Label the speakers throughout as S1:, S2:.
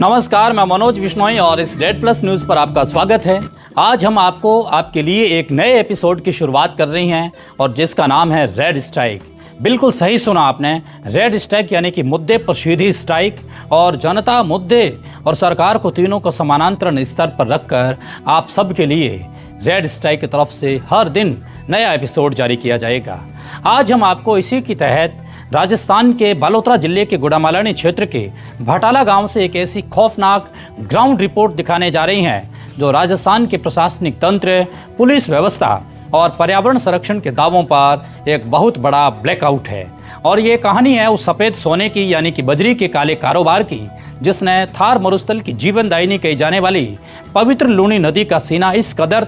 S1: नमस्कार, मैं मनोज बिश्नोई और इस रेड प्लस न्यूज़ पर आपका स्वागत है। आज हम आपके लिए एक नए एपिसोड की शुरुआत कर रही हैं और जिसका नाम है रेड स्ट्राइक। बिल्कुल सही सुना आपने, रेड स्ट्राइक यानी कि मुद्दे पर सीधी स्ट्राइक। और जनता, मुद्दे और सरकार को तीनों को समानांतर स्तर पर रखकर आप सबके लिए रेड स्ट्राइक की तरफ से हर दिन नया एपिसोड जारी किया जाएगा। आज हम आपको इसी के तहत राजस्थान के बालोतरा जिले के गुड़ामालानी क्षेत्र के भटाला गांव से एक ऐसी खौफनाक ग्राउंड रिपोर्ट दिखाने जा रही हैं जो राजस्थान के प्रशासनिक तंत्र, पुलिस व्यवस्था और पर्यावरण संरक्षण के दावों पर एक बहुत बड़ा ब्लैकआउट है। और ये कहानी है उस सफ़ेद सोने की यानी कि बजरी के काले कारोबार की जिसने थार मरुस्थल की जीवनदायिनी कही जाने वाली पवित्र लूनी नदी का सीना इस कदर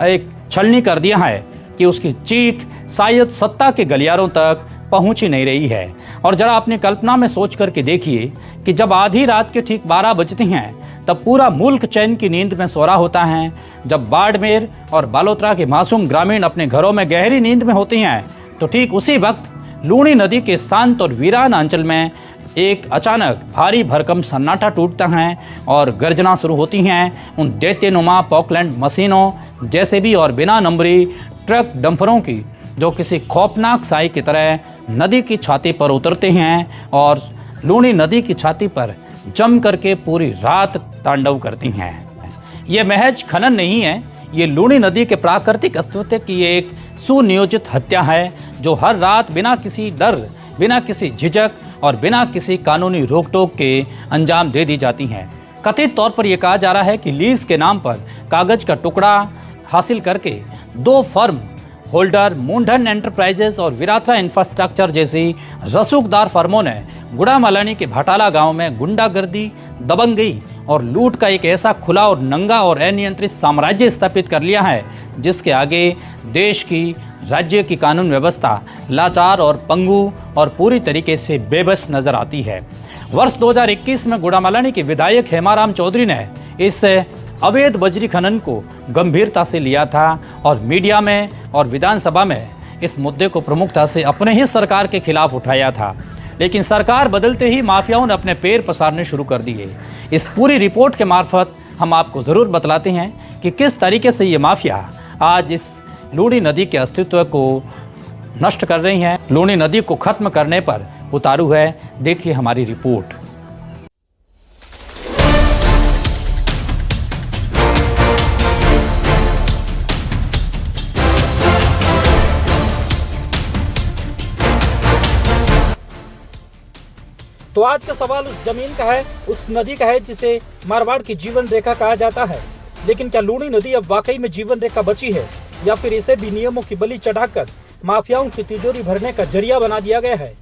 S1: एक छलनी कर दिया है कि उसकी चीख शायद सत्ता के गलियारों तक पहुंच ही नहीं रही है। और जरा अपनी कल्पना में सोच करके देखिए कि जब आधी रात के ठीक 12 बजती हैं तब पूरा मुल्क चैन की नींद में सो रहा होता है। जब बाड़मेर और बालोतरा के मासूम ग्रामीण अपने घरों में गहरी नींद में होती हैं तो ठीक उसी वक्त लूनी नदी के शांत और वीरान अंचल में एक अचानक भारी भरकम सन्नाटा टूटता है और गर्जना शुरू होती हैं उन दैत्यनुमा पॉकलैंड मशीनों, जेसीबी और बिना नंबरी ट्रक डंपरों की जो किसी खौफनाक साई की तरह नदी की छाती पर उतरते हैं और लूनी नदी की छाती पर जम करके पूरी रात तांडव करती हैं। ये महज खनन नहीं है, ये लूनी नदी के प्राकृतिक अस्तित्व की एक सुनियोजित हत्या है जो हर रात बिना किसी डर, बिना किसी झिझक और बिना किसी कानूनी रोक टोक के अंजाम दे दी जाती हैं। कथित तौर पर यह कहा जा रहा है कि लीज के नाम पर कागज का टुकड़ा हासिल करके दो फर्म होल्डर मूंढन एंटरप्राइजेस और विराथरा इंफ्रास्ट्रक्चर जैसी रसूखदार फर्मों ने गुड़ामालानी के भटाला गांव में गुंडागर्दी, दबंगई और लूट का एक ऐसा खुला और नंगा और अनियंत्रित साम्राज्य स्थापित कर लिया है जिसके आगे देश की, राज्य की कानून व्यवस्था लाचार और पंगु और पूरी तरीके से बेबस नजर आती है। वर्ष 2021 में गुड़ामालानी के विधायक हेमाराम चौधरी ने इस अवैध बजरी खनन को गंभीरता से लिया था और मीडिया में और विधानसभा में इस मुद्दे को प्रमुखता से अपने ही सरकार के खिलाफ उठाया था। लेकिन सरकार बदलते ही माफियाओं ने अपने पैर पसारने शुरू कर दिए। इस पूरी रिपोर्ट के मार्फत हम आपको ज़रूर बतलाते हैं कि किस तरीके से ये माफिया आज इस लूनी नदी के अस्तित्व को नष्ट कर रही हैं, लूनी नदी को खत्म करने पर उतारू है। देखिए हमारी रिपोर्ट।
S2: तो आज का सवाल उस जमीन का है, उस नदी का है जिसे मारवाड़ की जीवन रेखा कहा जाता है। लेकिन क्या लूनी नदी अब वाकई में जीवन रेखा बची है या फिर इसे भी नियमों की बलि चढ़ाकर माफियाओं की तिजोरी भरने का जरिया बना दिया गया है?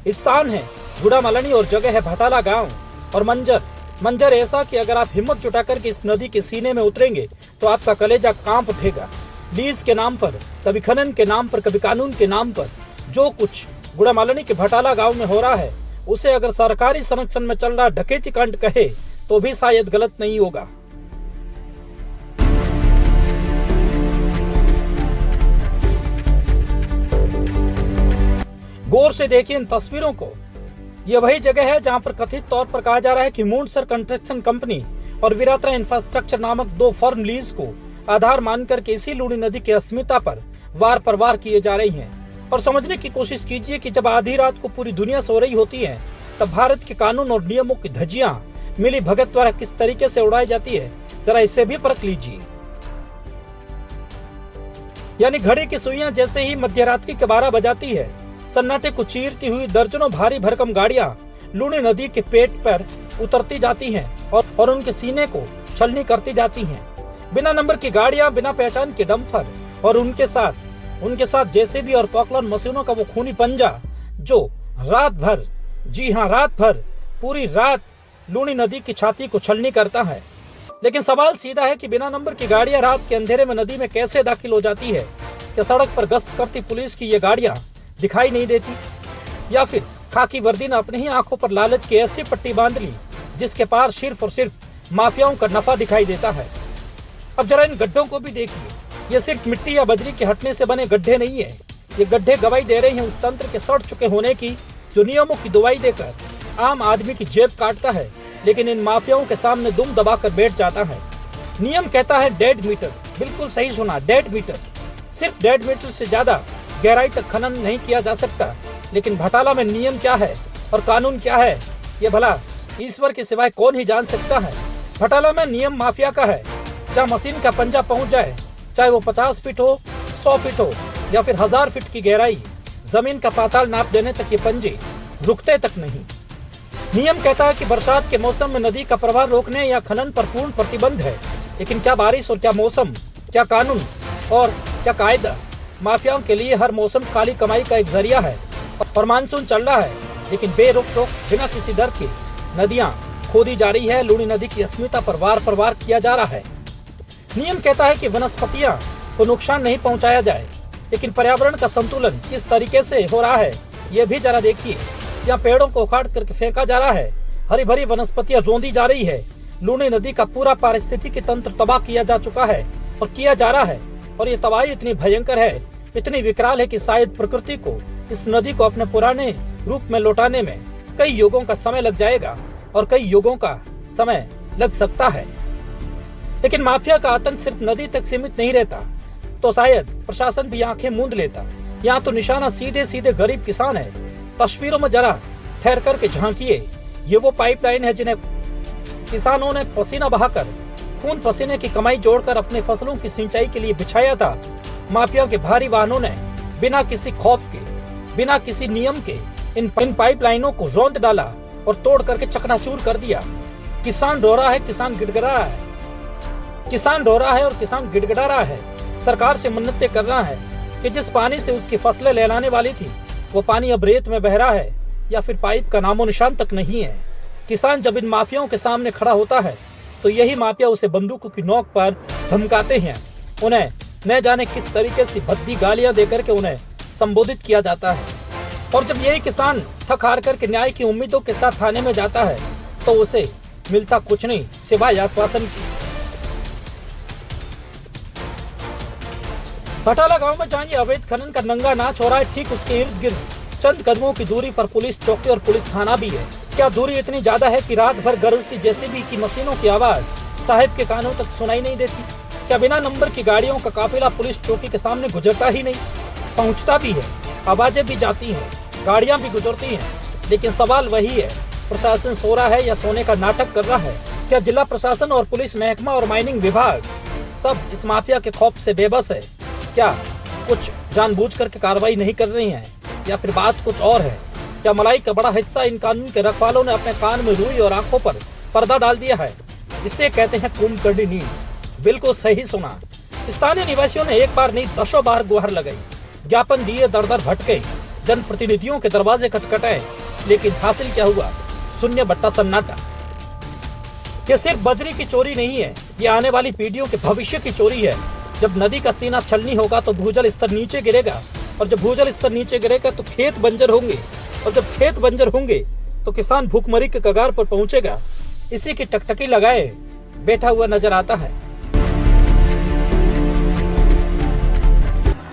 S2: स्थान है गुड़ामालानी और जगह है भटाला गांव। और मंजर ऐसा कि अगर आप हिम्मत जुटाकर के इस नदी के सीने में उतरेंगे तो आपका कलेजा कांप उठेगा। लीज के नाम पर, कभी खनन के नाम पर, कभी कानून के नाम पर जो कुछ गुड़ामालानी के भटाला गाँव में हो रहा है उसे अगर सरकारी संरक्षण में चल रहा डकैती कांड कहे तो भी शायद गलत नहीं होगा। गौर से देखिए इन तस्वीरों को। यह वही जगह है जहां पर कथित तौर पर कहा जा रहा है कि मूंढसर कंस्ट्रक्शन कंपनी और विराथरा इंफ्रास्ट्रक्चर नामक दो फर्म लीज को आधार मानकर के इसी लूनी नदी की अस्मिता पर वार पर वार किए जा रही हैं। और समझने की कोशिश कीजिए कि जब आधी रात को पूरी दुनिया सो रही होती है तब भारत के कानून और नियमों की धज्जियां मिली भगत द्वारा किस तरीके से उड़ाई जाती है, जरा इसे भी परख लीजिए। यानी घड़ी की सुइयां जैसे ही मध्यरात्रि के 12 बजाती है, सन्नाटे को चीरती हुई दर्जनों भारी भरकम गाड़ियां लूनी नदी के पेट पर उतरती जाती हैं और उनके सीने को छलनी करती जाती हैं। बिना नंबर की गाड़ियां, बिना पहचान के डंपर और उनके साथ जेसीबी और पॉकलैंड मशीनों का वो खूनी पंजा जो रात भर, जी हाँ रात भर, पूरी रात लूनी नदी की छाती को छलनी करता है। लेकिन सवाल सीधा है कि बिना नंबर की गाड़ियां रात के अंधेरे में नदी में कैसे दाखिल हो जाती है? क्या सड़क पर गश्त करती पुलिस की ये गाड़ियां दिखाई नहीं देती? या फिर खाकी वर्दी ने अपनी ही आंखों पर लालच की ऐसी पट्टी बांध ली जिसके पार सिर्फ और सिर्फ माफियाओं का नफा दिखाई देता है? अब जरा इन गड्ढों को भी देखिए। ये सिर्फ मिट्टी या बजरी के हटने से बने गड्ढे नहीं है, ये गड्ढे गवाही दे रहे हैं उस तंत्र के सड़ चुके होने की जो नियमों की दुआई देकर आम आदमी की जेब काटता है लेकिन इन माफियाओं के सामने दुम दबाकर बैठ जाता है। नियम कहता है डेड मीटर, बिल्कुल सही सुना, डेड मीटर। सिर्फ डेड मीटर से ज्यादा गहराई तक खनन नहीं किया जा सकता। लेकिन भटाला में नियम क्या है और कानून क्या है, ये भला ईश्वर के सिवाय कौन ही जान सकता है। भटाला में नियम माफिया का है, जहाँ मशीन का पंजा पहुंच जाए, चाहे वो 50 फीट हो, 100 फीट हो या फिर 1000 फीट की गहराई, जमीन का पाताल नाप देने तक ये पंजे रुकते तक नहीं। नियम कहता है कि बरसात के मौसम में नदी का प्रवाह रोकने या खनन पर पूर्ण प्रतिबंध है। लेकिन क्या बारिश और क्या मौसम, क्या कानून और क्या कायदा, माफियाओं के लिए हर मौसम काली कमाई का एक जरिया है। और मानसून चल रहा है, लेकिन बेरोक टोक बिना किसी डर के नदियां खोदी जा रही है। लूणी नदी की अस्मिता पर वार किया जा रहा है। नियम कहता है कि वनस्पतियां को नुकसान नहीं पहुंचाया जाए, लेकिन पर्यावरण का संतुलन किस तरीके से हो रहा है ये भी जरा देखिए। यहाँ पेड़ों को उखाड़ करके फेंका जा रहा है, हरी भरी वनस्पतियां रोंदी जा रही है। लूणी नदी का पूरा पारिस्थितिकी तंत्र तबाह किया जा चुका है और किया जा रहा है। और ये तबाही इतनी भयंकर है, इतनी विकराल है कि शायद प्रकृति को इस नदी को अपने पुराने रूप में लौटाने में कई युगों का समय लग जाएगा और कई युगों का समय लग सकता है। लेकिन माफिया का आतंक सिर्फ नदी तक सीमित नहीं रहता, तो शायद प्रशासन भी आंखें मूंद लेता। यहाँ तो निशाना सीधे सीधे गरीब किसान है। तस्वीरों में जरा ठहर कर के झांकिए, ये वो पाइपलाइन है जिन्हें किसानों ने पसीना बहाकर, खून पसीने की कमाई जोड़कर अपने फसलों की सिंचाई के लिए बिछाया था। माफिया के भारी वाहनों ने बिना किसी खौफ के, बिना किसी नियम के इन पाइपलाइनों को रौंद डाला और तोड़ करके चकनाचूर कर दिया। किसान रो रहा है, किसान गिड़गिड़ा रहा है, किसान रो रहा है और किसान गिड़गिड़ा रहा है। सरकार से मन्नतें कर रहा है कि जिस पानी से उसकी फसलें लहलाने वाली थी, वो पानी अब रेत में बह रहा है या फिर पाइप का नामो निशान तक नहीं है। किसान जब इन माफियाओं के सामने खड़ा होता है, तो यही माफिया उसे बंदूकों की नोक पर धमकाते हैं। उन्हें न जाने किस तरीके से भद्दी गालियां देकर के उन्हें संबोधित किया जाता है। और जब यही किसान थक हार करके न्याय की उम्मीदों के साथ थाने में जाता है, तो उसे मिलता कुछ नहीं सिवाय आश्वासन की। भटाला गांव में जहां ये अवैध खनन का नंगा नाच हो रहा है, ठीक उसके इर्द गिर्द चंद कदमों की दूरी पर पुलिस चौकी और पुलिस थाना भी है। क्या दूरी इतनी ज्यादा है कि रात भर गरजती जेसीबी की मशीनों की आवाज साहिब के कानों तक सुनाई नहीं देती? क्या बिना नंबर की गाड़ियों का काफिला पुलिस चौकी के सामने गुजरता ही नहीं? पहुंचता भी है, आवाजें भी जाती हैं, गाड़ियां भी गुजरती हैं, लेकिन सवाल वही है, प्रशासन सो रहा है या सोने का नाटक कर रहा है? क्या जिला प्रशासन और पुलिस महकमा और माइनिंग विभाग सब इस माफिया के खौफ से बेबस है? क्या कुछ जानबूझ करके कार्रवाई नहीं कर रही हैं, या फिर बात कुछ और है? क्या मलाई का बड़ा हिस्सा इन कानून के रखवालों ने अपने कान में रुई और आंखों पर पर्दा डाल दिया है? इसे कहते हैं कुंभकर्णी नींद। बिल्कुल सही सुना। स्थानीय निवासियों ने एक बार नहीं 10 बार गुहार लगाई, ज्ञापन दिए, दर दर भटके, जनप्रतिनिधियों के दरवाजे खटखटाए, लेकिन हासिल क्या हुआ? शून्य बट्टा सन्नाटा। ये सिर्फ बजरी की चोरी नहीं है, ये आने वाली पीढ़ियों के भविष्य की चोरी है। जब नदी का सीना छलनी होगा तो भूजल स्तर नीचे गिरेगा, और जब भूजल स्तर नीचे गिरेगा तो खेत बंजर होंगे, और जब खेत बंजर होंगे तो किसान भूखमरी के कगार पर पहुंचेगा। इसी की टकटकी लगाए बैठा हुआ नजर आता है।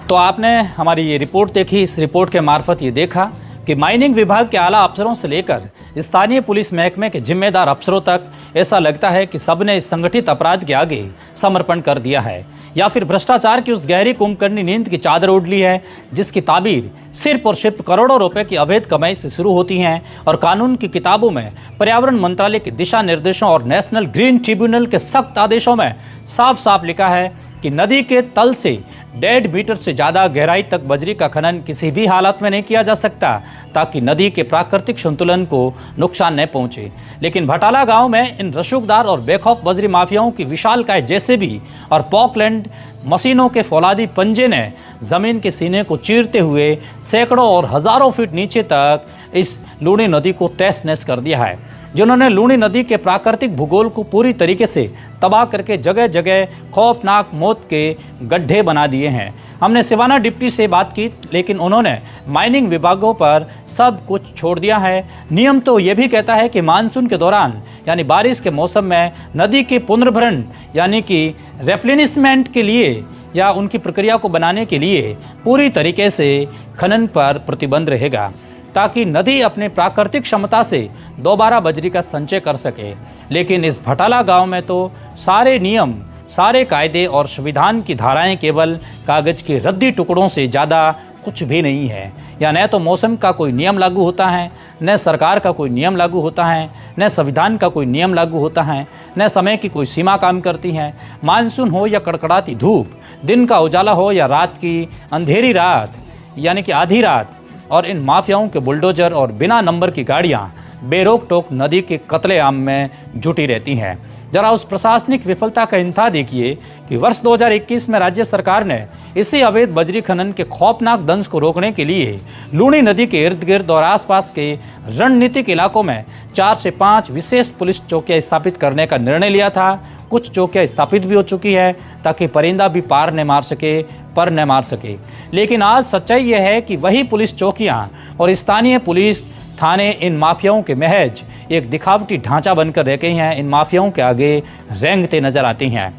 S1: तो आपने हमारी ये रिपोर्ट देखी। इस रिपोर्ट के मार्फत ये देखा कि माइनिंग विभाग के आला अफसरों से लेकर स्थानीय पुलिस महकमे के जिम्मेदार अफसरों तक ऐसा लगता है कि सबने इस संगठित अपराध के आगे समर्पण कर दिया है, या फिर भ्रष्टाचार की उस गहरी कुंभकर्णी नींद की चादर ओढ़ ली है जिसकी ताबीर सिर्फ और सिर्फ करोड़ों रुपए की अवैध कमाई से शुरू होती हैं। और कानून की किताबों में, पर्यावरण मंत्रालय के दिशा निर्देशों और नेशनल ग्रीन ट्रिब्यूनल के सख्त आदेशों में साफ साफ लिखा है कि नदी के तल से 1.5 मीटर से ज़्यादा गहराई तक बजरी का खनन किसी भी हालत में नहीं किया जा सकता, ताकि नदी के प्राकृतिक संतुलन को नुकसान न पहुंचे। लेकिन भटाला गांव में इन रसूखदार और बेखौफ बजरी माफियाओं की विशालकाय जेसीबी और पॉकलैंड मशीनों के फौलादी पंजे ने ज़मीन के सीने को चीरते हुए सैकड़ों और हज़ारों फीट नीचे तक इस लूणी नदी को तहस नहस कर दिया है, जिन्होंने लूणी नदी के प्राकृतिक भूगोल को पूरी तरीके से तबाह करके जगह जगह खौफनाक मौत के गड्ढे बना दिए हैं। हमने सिवाना डिप्टी से बात की, लेकिन उन्होंने माइनिंग विभागों पर सब कुछ छोड़ दिया है। नियम तो ये भी कहता है कि मानसून के दौरान यानी बारिश के मौसम में नदी के पुनर्भरण यानी कि रेप्लेनिशमेंट के लिए या उनकी प्रक्रिया को बनाने के लिए पूरी तरीके से खनन पर प्रतिबंध रहेगा। ताकि नदी अपने प्राकृतिक क्षमता से दोबारा बजरी का संचय कर सके। लेकिन इस भटाला गांव में तो सारे नियम, सारे कायदे और संविधान की धाराएं केवल कागज के रद्दी टुकड़ों से ज़्यादा कुछ भी नहीं है। या न तो मौसम का कोई नियम लागू होता है, न सरकार का कोई नियम लागू होता है, न संविधान का कोई नियम लागू होता है, न समय की कोई सीमा काम करती है। मानसून हो या कड़कड़ाती धूप, दिन का उजाला हो या रात की अंधेरी रात यानी कि आधी रात, और इन माफियाओं के बुलडोजर और बिना नंबर की गाड़ियां बेरोक टोक नदी के कत्लेआम में जुटी रहती हैं। जरा उस प्रशासनिक विफलता का इंतहा देखिए कि वर्ष 2021 में राज्य सरकार ने इसी अवैध बजरी खनन के खौफनाक दंश को रोकने के लिए लूणी नदी के इर्द गिर्द और आसपास के रणनीतिक इलाकों में 4 से 5 विशेष पुलिस चौकियां स्थापित करने का निर्णय लिया था। कुछ चौकियां स्थापित भी हो चुकी है ताकि परिंदा भी पार न मार सके, पर न मार सके। लेकिन आज सच्चाई यह है कि वही पुलिस चौकियां और स्थानीय पुलिस थाने इन माफियाओं के महज एक दिखावटी ढांचा बनकर रह गई हैं। इन माफियाओं के आगे रेंगते नजर आती हैं।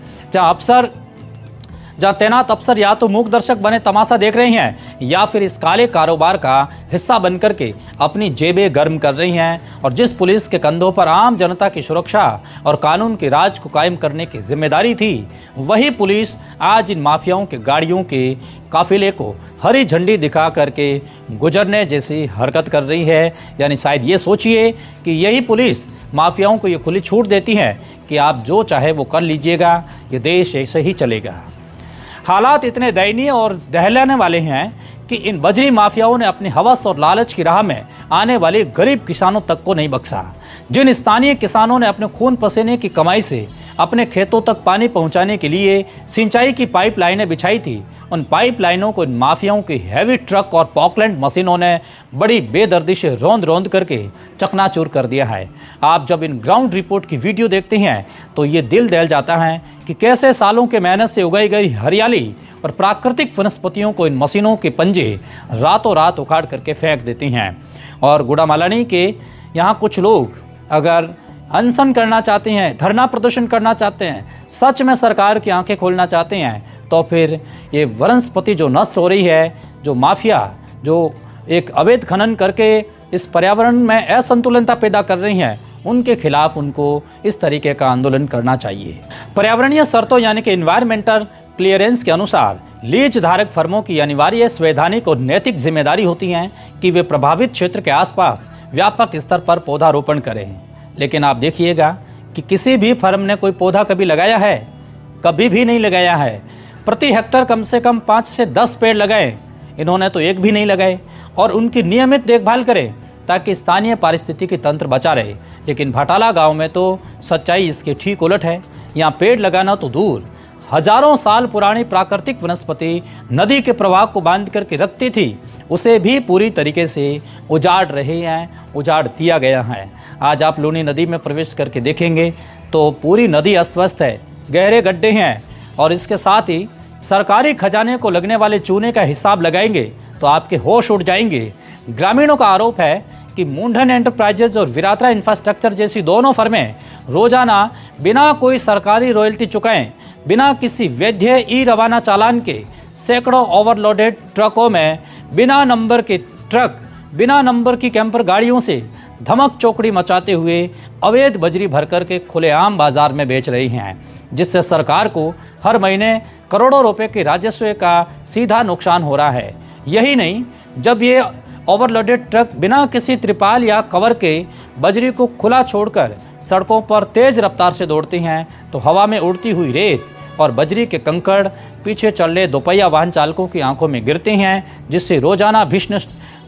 S1: जहाँ तैनात अफसर या तो मूक दर्शक बने तमाशा देख रहे हैं या फिर इस काले कारोबार का हिस्सा बनकर के अपनी जेबें गर्म कर रही हैं। और जिस पुलिस के कंधों पर आम जनता की सुरक्षा और कानून के राज को कायम करने की जिम्मेदारी थी, वही पुलिस आज इन माफियाओं के गाड़ियों के काफिले को हरी झंडी दिखा करके गुजरने जैसी हरकत कर रही है। यानी शायद ये सोचिए कि यही पुलिस माफियाओं को ये खुली छूट देती है कि आप जो चाहे वो कर लीजिएगा, ये देश ऐसे ही चलेगा। हालात इतने दयनीय और दहलाने वाले हैं कि इन बजरी माफियाओं ने अपने हवस और लालच की राह में आने वाले गरीब किसानों तक को नहीं बख्शा। जिन स्थानीय किसानों ने अपने खून पसीने की कमाई से अपने खेतों तक पानी पहुंचाने के लिए सिंचाई की पाइपलाइनें बिछाई थी, उन पाइपलाइनों को इन माफियाओं की हैवी ट्रक और पॉकलैंड मशीनों ने बड़ी बेदर्दी से रौंद रौंद करके चकनाचूर कर दिया है। आप जब इन ग्राउंड रिपोर्ट की वीडियो देखते हैं तो ये दिल दहल जाता है कि कैसे सालों के मेहनत से उगाई गई हरियाली और प्राकृतिक वनस्पतियों को इन मशीनों के पंजे रातों रात उखाड़ करके फेंक देती हैं। और गुड़ामालानी के यहाँ कुछ लोग अगर अनशन करना चाहते हैं, धरना प्रदर्शन करना चाहते हैं, सच में सरकार की आंखें खोलना चाहते हैं, तो फिर ये वनस्पति जो नष्ट हो रही है, जो माफिया जो एक अवैध खनन करके इस पर्यावरण में असंतुलनता पैदा कर रही हैं, उनके खिलाफ उनको इस तरीके का आंदोलन करना चाहिए। पर्यावरणीय शर्तों यानी कि एनवायरमेंटल क्लियरेंस के अनुसार लीज धारक फर्मों की अनिवार्य संवैधानिक और नैतिक जिम्मेदारी होती है कि वे प्रभावित क्षेत्र के आसपास व्यापक स्तर पर पौधारोपण करें। लेकिन आप देखिएगा कि किसी भी फर्म ने कोई पौधा कभी लगाया है? कभी भी नहीं लगाया है। प्रति हेक्टर कम से कम 5 से 10 पेड़ लगाएं, इन्होंने तो एक भी नहीं लगाए। और उनकी नियमित देखभाल करें ताकि स्थानीय पारिस्थितिकी तंत्र बचा रहे। लेकिन भटाला गांव में तो सच्चाई इसके ठीक उलट है। यहाँ पेड़ लगाना तो दूर, हजारों साल पुरानी प्राकृतिक वनस्पति नदी के प्रवाह को बांध करके रखती थी, उसे भी पूरी तरीके से उजाड़ रहे हैं, उजाड़ दिया गया है। आज आप लूनी नदी में प्रवेश करके देखेंगे तो पूरी नदी अस्त व्यस्त है, गहरे गड्ढे हैं। और इसके साथ ही सरकारी खजाने को लगने वाले चूने का हिसाब लगाएंगे तो आपके होश उड़ जाएंगे। ग्रामीणों का आरोप है कि मुंडन एंटरप्राइजेज और विरात्रा इंफ्रास्ट्रक्चर जैसी दोनों फर्में रोजाना बिना कोई सरकारी रॉयल्टी चुकाएं, बिना किसी वैध ई रवाना चालान के सैकड़ों ओवरलोडेड ट्रकों में बिना नंबर के ट्रक, बिना नंबर की कैंपर गाड़ियों से धमक चौकड़ी मचाते हुए अवैध बजरी भरकर के खुलेआम बाजार में बेच रही हैं, जिससे सरकार को हर महीने करोड़ों रुपए के राजस्व का सीधा नुकसान हो रहा है। यही नहीं, जब ये ओवरलोडेड ट्रक बिना किसी त्रिपाल या कवर के बजरी को खुला छोड़कर सड़कों पर तेज रफ्तार से दौड़ती हैं तो हवा में उड़ती हुई रेत और बजरी के कंकड़ पीछे चल रहे दोपहिया वाहन चालकों की आंखों में गिरते हैं, जिससे रोजाना भीषण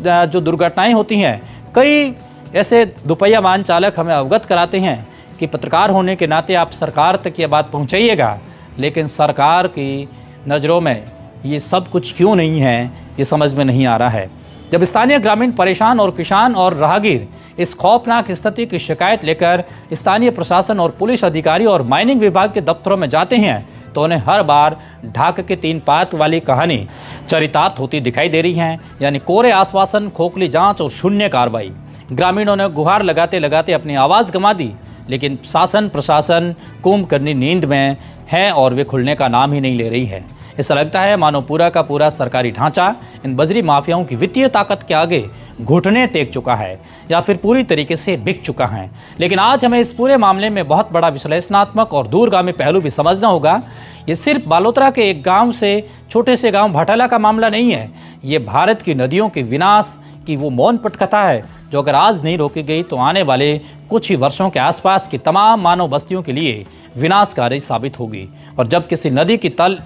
S1: जो दुर्घटनाएं होती हैं। कई ऐसे दोपहिया वाहन चालक हमें अवगत कराते हैं कि पत्रकार होने के नाते आप सरकार तक ये बात पहुंचाइएगा, लेकिन सरकार की नज़रों में ये सब कुछ क्यों नहीं है, ये समझ में नहीं आ रहा है। जब स्थानीय ग्रामीण परेशान और किसान और राहगीर इस खौफनाक स्थिति की शिकायत लेकर स्थानीय प्रशासन और पुलिस अधिकारी और माइनिंग विभाग के दफ्तरों में जाते हैं तो उन्हें हर बार ढाक के 3 पात वाली कहानी चरितार्थ होती दिखाई दे रही है, यानी कोरे आश्वासन, खोखली जांच और शून्य कार्रवाई। ग्रामीणों ने गुहार लगाते लगाते अपनी आवाज़ गंवा दी, लेकिन शासन प्रशासन कुंभकर्णी नींद में है और वे खुलने का नाम ही नहीं ले रही है। ऐसा लगता है मानो पूरा का पूरा सरकारी ढांचा इन बजरी माफियाओं की वित्तीय ताकत के आगे घुटने टेक चुका है या फिर पूरी तरीके से बिक चुका है। लेकिन आज हमें इस पूरे मामले में बहुत बड़ा विश्लेषणात्मक और दूरगामी पहलू भी समझना होगा। ये सिर्फ बालोतरा के एक गांव से, छोटे से गांव भाटाला का मामला नहीं है। ये भारत की नदियों के विनाश की वो मौन पटकथा है जो अगर आज नहीं रोकी गई तो आने वाले कुछ ही वर्षों के आसपास की तमाम मानव बस्तियों के लिए विनाशकारी साबित होगी। और जब किसी नदी की तल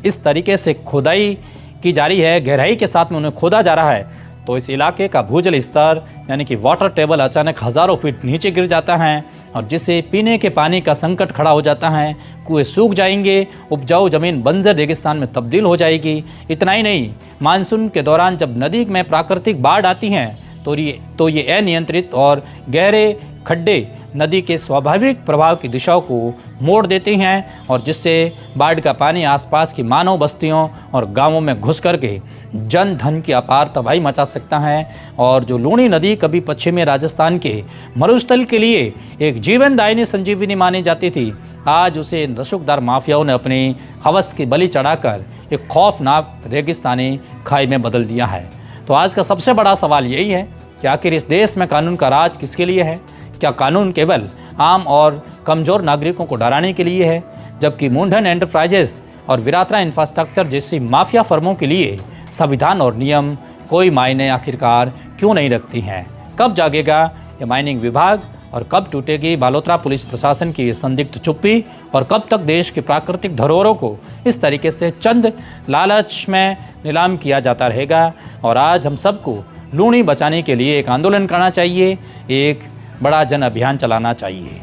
S1: इस तरीके से खुदाई की जा रही है, गहराई के साथ में उन्हें खोदा जा रहा है, तो इस इलाके का भूजल स्तर यानी कि वाटर टेबल अचानक हज़ारों फीट नीचे गिर जाता है और जिससे पीने के पानी का संकट खड़ा हो जाता है। कुएं सूख जाएंगे, उपजाऊ ज़मीन बंजर रेगिस्तान में तब्दील हो जाएगी। इतना ही नहीं, मानसून के दौरान जब नदी में प्राकृतिक बाढ़ आती हैं तो ये अनियंत्रित और गहरे खड्डे नदी के स्वाभाविक प्रवाह की दिशाओं को मोड़ देते हैं और जिससे बाढ़ का पानी आसपास की मानव बस्तियों और गांवों में घुस करके जन धन की अपार तबाही मचा सकता है। और जो लूणी नदी कभी पश्चिमी राजस्थान के मरुस्थल के लिए एक जीवनदायिनी संजीवनी मानी जाती थी, आज उसे रसूखदार माफियाओं ने अपनी हवस की बलि चढ़ाकर एक खौफनाक रेगिस्तानी खाई में बदल दिया है। तो आज का सबसे बड़ा सवाल यही है कि आखिर इस देश में कानून का राज किसके लिए है? क्या कानून केवल आम और कमज़ोर नागरिकों को डराने के लिए है, जबकि मुंडन एंटरप्राइजेस और विराटरा इंफ्रास्ट्रक्चर जैसी माफिया फर्मों के लिए संविधान और नियम कोई मायने आखिरकार क्यों नहीं रखती हैं? कब जागेगा ये माइनिंग विभाग और कब टूटेगी बालोतरा पुलिस प्रशासन की संदिग्ध चुप्पी? और कब तक देश की प्राकृतिक धरोहरों को इस तरीके से चंद लालच में नीलाम किया जाता रहेगा? और आज हम सबको लूणी बचाने के लिए एक आंदोलन करना चाहिए, एक बड़ा जन अभियान चलाना चाहिए।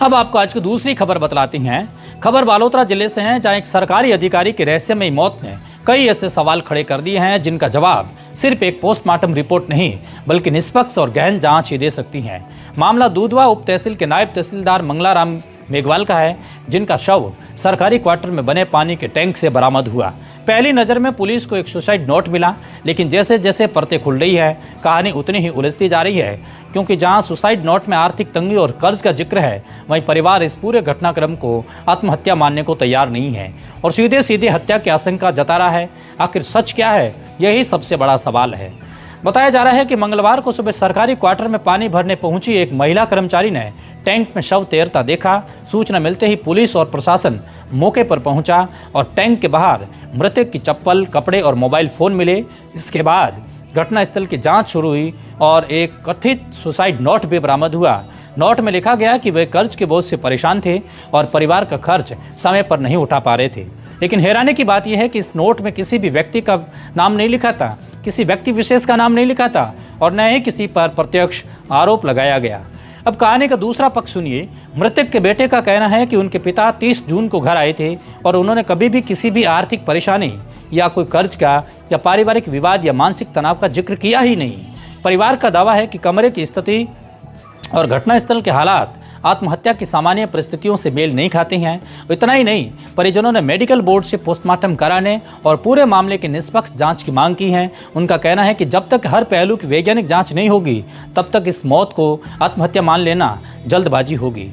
S1: अब आपको आज की दूसरी खबर बतलाती हैं। खबर बालोतरा जिले से है, जहां एक सरकारी अधिकारी की रहस्यमयी मौत ने कई ऐसे सवाल खड़े कर दिए हैं जिनका जवाब सिर्फ एक पोस्टमार्टम रिपोर्ट नहीं बल्कि निष्पक्ष और गहन जांच ही दे सकती है। मामला दूधवा उप तहसील के नायब तहसीलदार मंगलाराम मेघवाल का है, जिनका शव सरकारी क्वार्टर में बने पानी के टैंक से बरामद हुआ। पहली नज़र में पुलिस को एक सुसाइड नोट मिला, लेकिन जैसे जैसे परतें खुल रही है कहानी उतनी ही उलझती जा रही है, क्योंकि जहां सुसाइड नोट में आर्थिक तंगी और कर्ज का जिक्र है, वहीं परिवार इस पूरे घटनाक्रम को आत्महत्या मानने को तैयार नहीं है और सीधे सीधे हत्या की आशंका जता रहा है। आखिर सच क्या है, यही सबसे बड़ा सवाल है। बताया जा रहा है कि मंगलवार को सुबह सरकारी क्वार्टर में पानी भरने पहुंची एक महिला कर्मचारी ने टैंक में शव तैरता देखा। सूचना मिलते ही पुलिस और प्रशासन मौके पर पहुंचा और टैंक के बाहर मृतक की चप्पल, कपड़े और मोबाइल फ़ोन मिले। इसके बाद घटनास्थल की जांच शुरू हुई और एक कथित सुसाइड नोट भी बरामद हुआ। नोट में लिखा गया कि वे कर्ज के बोझ से परेशान थे और परिवार का खर्च समय पर नहीं उठा पा रहे थे। लेकिन हैरानी की बात यह है कि इस नोट में किसी भी व्यक्ति का नाम नहीं लिखा था, किसी व्यक्ति विशेष का नाम नहीं लिखा था और न ही किसी पर प्रत्यक्ष आरोप लगाया गया। अब कहानी का दूसरा पक्ष सुनिए। मृतक के बेटे का कहना है कि उनके पिता 30 जून को घर आए थे और उन्होंने कभी भी किसी भी आर्थिक परेशानी या कोई कर्ज का या पारिवारिक विवाद या मानसिक तनाव का जिक्र किया ही नहीं। परिवार का दावा है कि कमरे की स्थिति और घटनास्थल के हालात आत्महत्या की सामान्य परिस्थितियों से मेल नहीं खाते हैं। इतना ही नहीं, परिजनों ने मेडिकल बोर्ड से पोस्टमार्टम कराने और पूरे मामले की निष्पक्ष जांच की मांग की है। उनका कहना है कि जब तक हर पहलू की वैज्ञानिक जांच नहीं होगी तब तक इस मौत को आत्महत्या मान लेना जल्दबाजी होगी।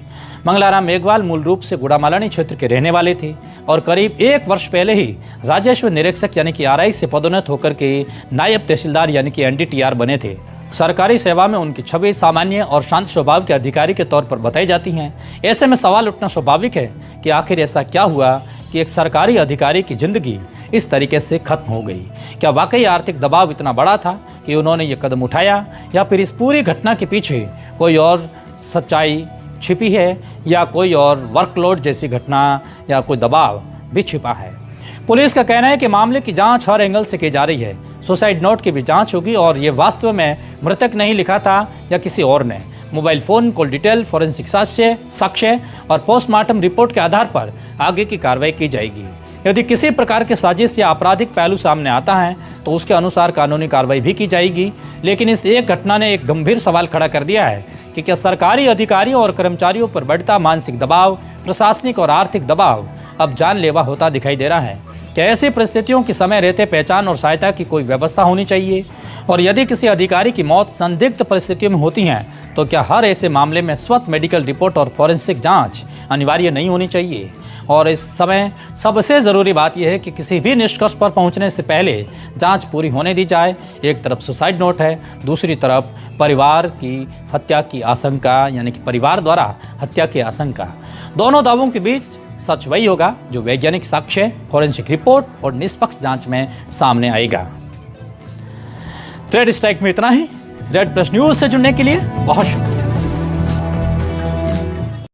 S1: मंगलाराम मेघवाल मूल रूप से गुड़ामालानी क्षेत्र के रहने वाले थे और करीब 1 वर्ष पहले ही राजस्व निरीक्षक यानी कि आरआई से पदोन्नत होकर के नायब तहसीलदार यानी कि एनडीटीआर बने थे। सरकारी सेवा में उनकी छवि सामान्य और शांत स्वभाव के अधिकारी के तौर पर बताई जाती हैं। ऐसे में सवाल उठना स्वाभाविक है कि आखिर ऐसा क्या हुआ कि एक सरकारी अधिकारी की जिंदगी इस तरीके से खत्म हो गई? क्या वाकई आर्थिक दबाव इतना बड़ा था कि उन्होंने ये कदम उठाया, या फिर इस पूरी घटना के पीछे कोई और सच्चाई छिपी है, या कोई और वर्कलोड जैसी घटना या कोई दबाव भी छिपा है? पुलिस का कहना है कि मामले की जांच हर एंगल से की जा रही है। सुसाइड नोट की भी जांच होगी और ये वास्तव में मृतक नहीं लिखा था या किसी और ने। Mobile phone, call detail, forensic साक्ष्य और पोस्टमार्टम रिपोर्ट के आधार पर आगे की कार्रवाई की जाएगी। यदि किसी प्रकार के साजिश या आपराधिक पहलू सामने आता है तो उसके अनुसार कानूनी कार्रवाई भी की जाएगी। लेकिन इस एक घटना ने एक गंभीर सवाल खड़ा कर दिया है कि क्या सरकारी अधिकारियों और कर्मचारियों पर बढ़ता मानसिक दबाव, प्रशासनिक और आर्थिक दबाव अब जानलेवा होता दिखाई दे रहा है? क्या ऐसी परिस्थितियों की समय रहते पहचान और सहायता की कोई व्यवस्था होनी चाहिए? और यदि किसी अधिकारी की मौत संदिग्ध परिस्थितियों में होती है तो क्या हर ऐसे मामले में स्वतः मेडिकल रिपोर्ट और फॉरेंसिक जांच अनिवार्य नहीं होनी चाहिए? और इस समय सबसे ज़रूरी बात यह है कि किसी भी निष्कर्ष पर पहुंचने से पहले जांच पूरी होने दी जाए। एक तरफ सुसाइड नोट है, दूसरी तरफ परिवार की हत्या की आशंका, यानी कि परिवार द्वारा हत्या की आशंका। दोनों दावों के बीच सच वही होगा जो वैज्ञानिक साक्ष्य, फॉरेंसिक रिपोर्ट और निष्पक्ष जांच में सामने आएगा। रेड स्ट्राइक में इतना ही। रेड प्लस न्यूज से जुड़ने के लिए बहुत शुक्रिया।